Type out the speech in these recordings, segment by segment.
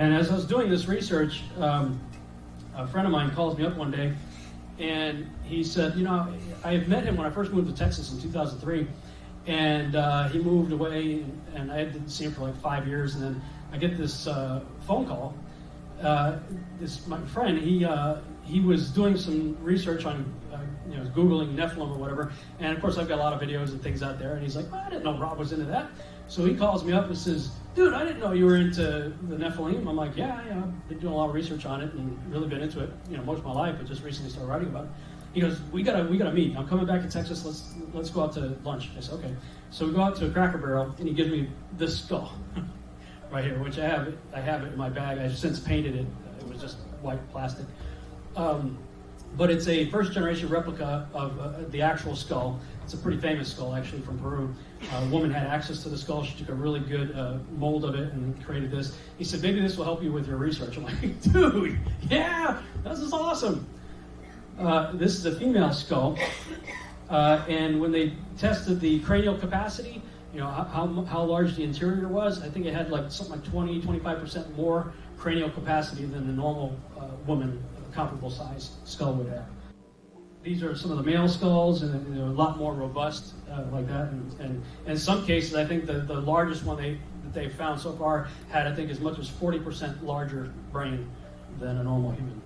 And as I was doing this research, a friend of mine calls me up one day, and he said, you know, I had met him when I first moved to Texas in 2003, and he moved away, and I didn't see him for like 5 years, and then I get this phone call. My friend, he was doing some research on, Googling Nephilim or whatever, and of course I've got a lot of videos and things out there, and he's like, well, I didn't know Rob was into that. So he calls me up and says, dude, I didn't know you were into the Nephilim. I'm like, yeah, I've been doing a lot of research on it and really been into it, most of my life, but just recently started writing about it. He goes, we gotta meet. I'm coming back to Texas. Let's go out to lunch. I said, okay. So we go out to a Cracker Barrel, and he gives me this skull right here, which I have it in my bag. I've since painted it. It was just white plastic. But it's a first-generation replica of the actual skull. It's a pretty famous skull, actually, from Peru. A woman had access to the skull. She took a really good mold of it and created this. He said, maybe this will help you with your research. I'm like, dude, yeah, this is awesome. This is a female skull. And when they tested the cranial capacity, how large the interior was, I think it had like something like 20-25% more cranial capacity than the normal woman, comparable size skull would have. These are some of the male skulls, and they're a lot more robust like that. And in some cases, I think the largest one that they've found so far had, I think, as much as 40% larger brain than a normal human.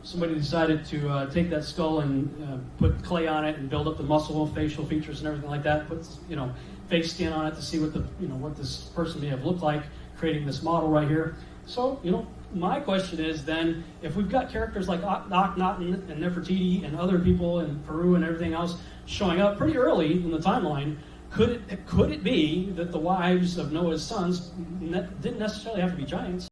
Somebody decided to take that skull and put clay on it and build up the muscle, facial features, and everything like that. Put fake skin on it to see what this person may have looked like, creating this model right here. So my question is then, if we've got characters like Akhenaten and Nefertiti and other people in Peru and everything else showing up pretty early in the timeline, could it be that the wives of Noah's sons didn't necessarily have to be giants?